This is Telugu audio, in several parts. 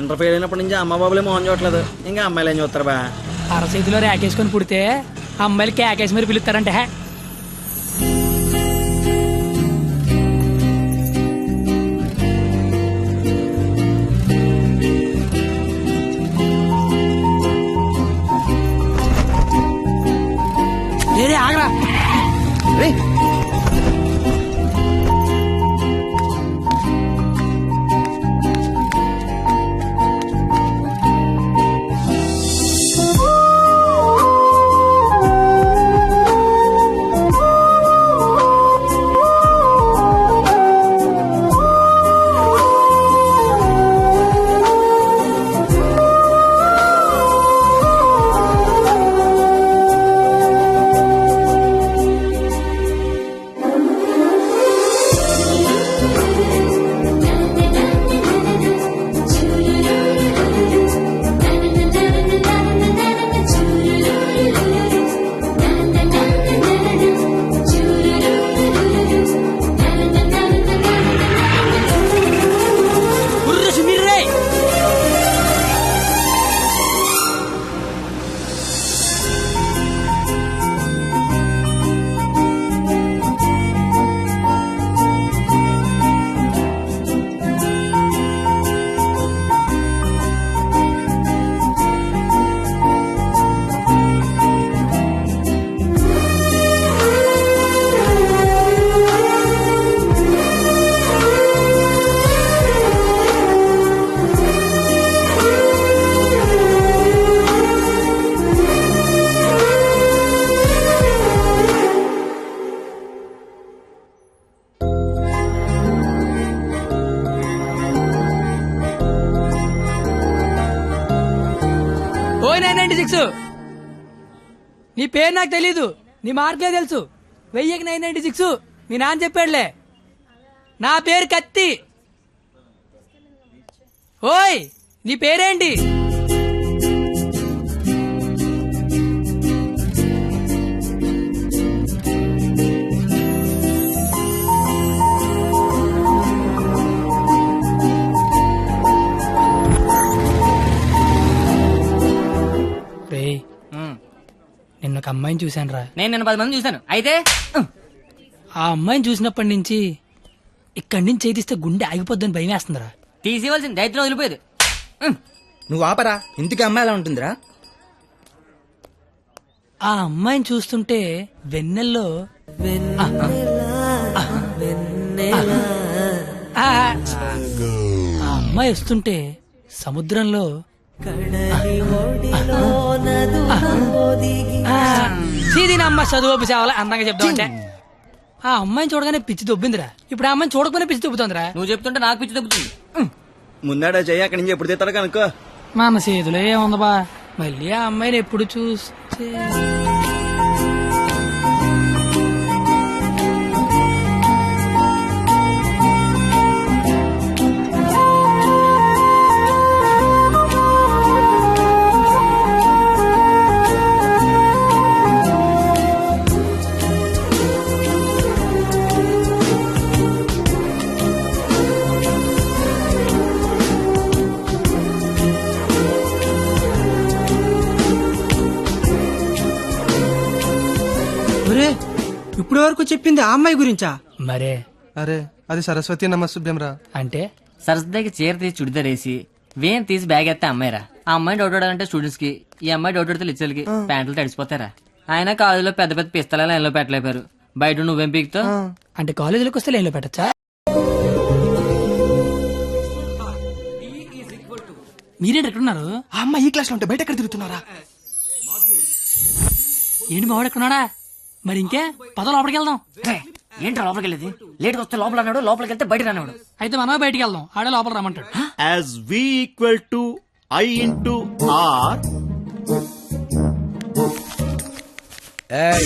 ఇంటర్ ఫెయిల్ అయినప్పటి నుంచి అమ్మ బాబులే మోహన్ చూడట్లేదు, ఇంకా అమ్మాయిలు ఏం చూస్తారు బా. అరచేతిలో రేకేసుకొని పుడితే అమ్మాయిలకి కేకేసి మరి పిలుస్తారంటే. ఆగరా నీ పేరు నాకు తెలీదు, నీ మార్కులే తెలుసు. 1996 మీ నాన్న చెప్పాడులే. నా పేరు కత్తి. ఓయ్ నీ పేరేంటి? నిన్న ఒక అమ్మాయిని చూశాను రా. నేను నిన్న 10 మంది చూశాను. అయితే ఆ అమ్మాయిని చూసినప్పటి నుంచి ఇక్కడి నుంచి చేతిస్తే గుండె ఆగిపోద్దని భయం వేస్తుందిరా. తీసేవలసిన దైత్యం వదిలిపోయేది. నువ్వు ఆపరా, ఇంటికి అమ్మాయి ఎలా ఉంటుందిరా? ఆ అమ్మాయిని చూస్తుంటే వెన్నెల్లో ఆ అమ్మాయి వస్తుంటే సముద్రంలో సీదీనమ్మ చదువు సేవలు అందంగా చెప్తామంటే ఆ అమ్మాయిని చూడగానే పిచ్చి దొబ్బిందిరా. ఇప్పుడు ఆ అమ్మాయిని చూడకపోయినా పిచ్చి దొబ్బుతుందిరా. నువ్వు చెప్తుంటే నాకు పిచ్చి దొబ్బుతుంది. ముందాడా చెయ్యి, అక్కడి నుంచి ఎప్పుడు తీస్తాడు కనుక్కో. మన చేతిలో ఏముంది బా, మళ్ళీ ఆ అమ్మాయిని ఎప్పుడు చూస్తే. ఇప్పుడు వరకు చెప్పింది ఆ అమ్మాయి గురించా? మరే అరే అది సరస్వతి నమస్తుభ్యం రా. అంటే సరస్వతికి చీర తీసి చుడిదార్ వేసి వేన్ తీసి బ్యాగ్ ఎత్తే అమ్మాయిరా. ఆ అమ్మాయి డౌట్ అంటే స్టూడెంట్స్ కి, ఈ అమ్మాయి డౌట్ అడితే లిచ్చర్లకి ప్యాంట్లు తడిసిపోతారా. ఆయన కాలేజీలో పెద్ద పెద్ద పిస్తల లైన్లో పెట్టలేపారు. బయట నువ్వేం పీకుతో అంటే కాలేజీలోకి వస్తే లైన్లో పెట్టచ్చా? మీరేంటి ఎక్కడున్నారు? ఆ అమ్మాయి ఈ క్లాస్ లో ఉంటే బయట ఎక్కడ తిరుగుతున్నారా? ఏంటి మావాడు ఎక్కడున్నాడా? మరి ఇంకే పద లోపలికి వెళ్దాం. ఏంటో లోపలికి వెళ్ళేది? లేట్గా వస్తే లోపల అన్నాడు, లోపలికి వెళ్తే బయట రానివాడు. అయితే మనమే బయటికి వెళ్దాం, ఆడే లోపల రమ్మంటాడు. As V equal to I into R. Hey,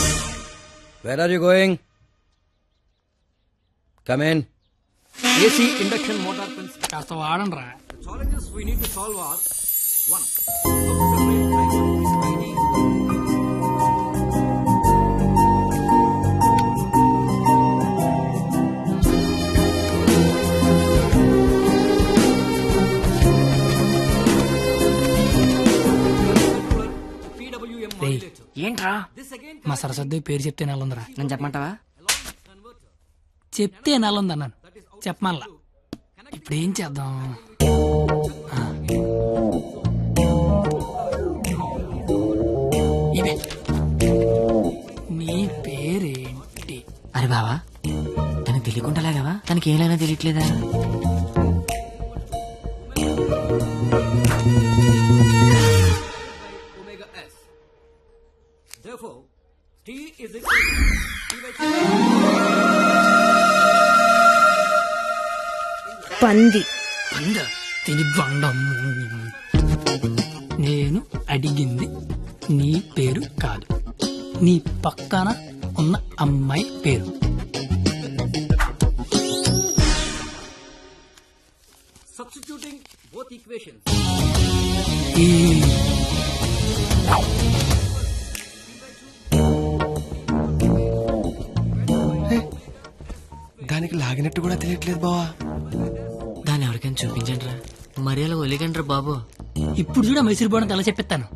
where are you going? Come in. AC induction motor pins. కాస్త వాడండి రా. Challenges we need to solve are 1. ఏంట్రా? మా సరస్వతి పేరు చెప్తే నెలందరా. నేను చెప్పమంటావా? చెప్తే నెలంది అన్నాను, చెప్పమల్లా. ఇప్పుడు ఏం చేద్దాం? ఇవే. నీ పేరేంటి? అరే బావా, తనకు తెలియకుండా లాగావా? తనకి ఏమైనా తెలియట్లేదా? పంది. అందా తిని బండం. నేను అడిగింది నీ పేరు కాదు, నీ పక్కన ఉన్న అమ్మాయి పేరు. ఈ దానికి లాగినట్టు కూడా తెలియట్లేదు బావా. దాన్ని ఎవరికైనా చూపించండి రా, మరి అలా ఒలిగండ్రా బాబు. ఇప్పుడు చూడ మైసూర్ బోర్డు తల చెప్పిస్తాను.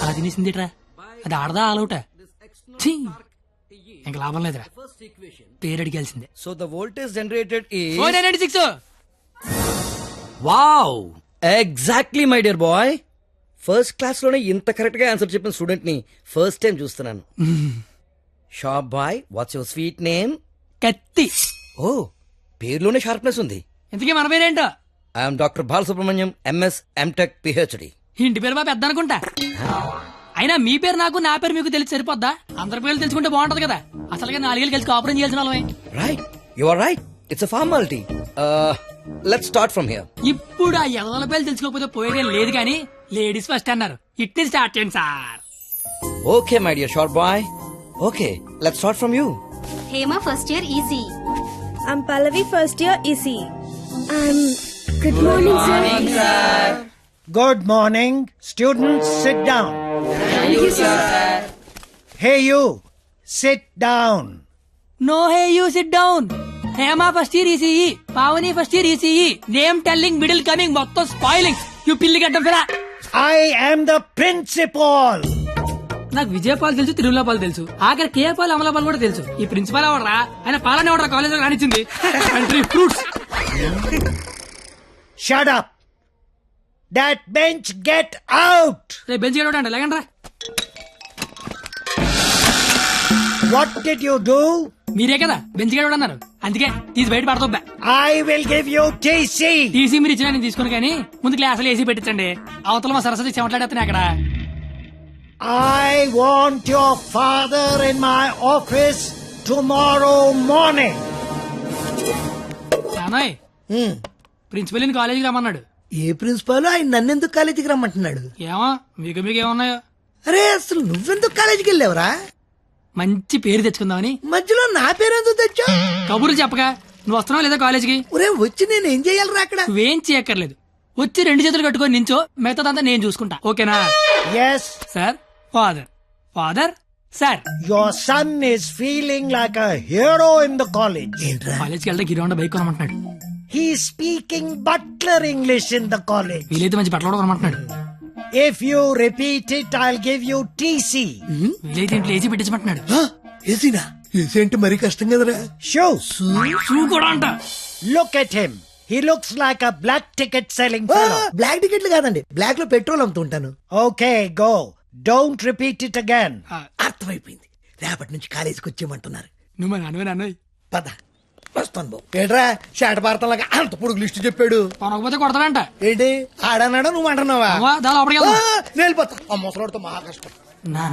అలా తినేసిందిట్రా, అది ఆడదా ఆలౌట? ఇంకా లాభం లేదురా, పేరు అడిగాల్సిందే. So the voltage generated is 496. Wow, exactly my dear boy. First class లోనే ఇంత కరెక్ట్ గా ఆన్సర్ చెప్పిన స్టూడెంట్ ని ఫస్ట్ టైం చూస్తున్నాను. Sharp boy, what's your sweet name? కత్తి. ఓ, పేరులోనే షార్ప్నెస్ ఉంది. ఇంతకీ మన పేరేంటో? I'm doctor Balasubrahmanyam, MS, MTech, PhD. ఇంటి పేరు మా పెద్ద అనుకుంటా. అయినా మీ పేరు నాకు, నా పేరు మీకు తెలిసి సరిపోద్దా? అందరి పేర్లు తెలుసుకుంటే బాగుంటది కదా. అసలుగా 4 ఏళ్ళు కలిసి కాపురం చేయాల్సిన వాళ్ళమే. Right, you are right, it's a formality. Let's start from here. ఇప్పుడు ఆ ఎదల పేర్లు తెలుసుకోకపోతే పోయేదేం లేదు కానీ లేడీస్ ఫస్ట్ అన్నారు, ఇట్ని స్టార్ట్ చేయండి sir. Okay my dear sharp boy, okay let's start from you. Hema first year EC. I'm Pallavi, first year EC. Good morning, sir. Good morning. Students, sit down. Thank you, sir. Hey, you. Sit down. No hey you sit down. Hema first year ECE, Pavani first year ECE. Name telling, middle coming, మొత్తం స్పాయిలింగ్. యూ పిల్లి గడ్డం ఫిరా. I am the principal. నాకు విజయపాల్ తెలుసు, తిరుమలపాల్ తెలుసు, ఆఖరి కేపాల్, అమలాపాల్ కూడా తెలుసు. ఈ ప్రిన్సిపాల్ ఎవడరా? ఆయన పాలన ఎవడరా కాలేజ్ లో రానిచ్చింది? Fruits. Shut up. That bench, get out. రేపు బెంచ్ గడవడం అంటే లేకండ్రా. What did you do? మీరే కదా బెంచ్ గడవడం అన్నారు, అందుకే తీసి బయట పడతా. I will give you TC. TC మీరు ఇచ్చిన నేను తీసుకుని, కానీ ముందు క్లాసులు ఏసీ పెట్టించండి. అవతల మా సరస్వతి చెమట్లాడేస్తున్నాయి అక్కడ. I want your father in my office tomorrow morning. నానోయ్, ప్రిన్సిపల్ కాలేజీకి రమ్మన్నాడు. ఏ ప్రిన్సిపాల్ ఆయన నన్నెందుకు కాలేజీకి రమ్మంటున్నాడు? ఏమో మీకు ఏమన్నాయో. అరే అసలు నువ్వెందుకు కాలేజీకి వెళ్ళావురా? మంచి పేరు తెచ్చుకుందామని. మధ్యలో నా పేరెందుకు తెచ్చా? కబుర్లు చెప్పగా నువ్వు వస్తున్నావు లేదా కాలేజీకి? ఒరే వచ్చి నేను ఏం చెయ్యాలరా అక్కడ? నువ్వేం చేయక్కర్లేదు, వచ్చి 2 చేతులు కట్టుకొని నించో, మిగతాదంతా నేను చూసుకుంటా. ఓకేనా? Yes. Sir, father, father, sir. Your son is feeling like a hero in the college. కాలేజ్కి వెళ్తే గిరౌండ్ బైక్ కొనమంటున్నాడు. He's speaking butler English in the college. వీలైతే మంచి బట్టలు కూడా కొనమంటున్నాడు. If you repeat it, I'll give you TC. వీలైతే ఇంట్లో ఏసీ పెట్టించమంటున్నాడు. ఏసీనా? ఏసీ అంటే మరీ కష్టం కదరా. Shoes. షూ కూడా అంట. Look at him. He looks like a black ticket selling fellow. Black టికెట్లు కాదండి, బ్లాక్ లో పెట్రోల్ అమ్ముతుంటాను. Okay, go. Don't repeat it again. అర్థమైపోయింది, రేపటి నుంచి కాలేజీకి వచ్చేయమంటున్నారు. నువ్వు మా నాన్నవే. పద వస్తాను బాబు. ఏంట్రా షాట భారతంలాగా అంత పొడుగు లిస్టు చెప్పాడు? కొనకపోతే కొడతాడంట. ఏంటి ఆడన్నాడా నువ్వు అంటున్నావా? దాని లోపలికి వెళ్దాం. నేను వెళ్ళిపోతా, ఆ ముసలాడితో మహా కష్టం. నా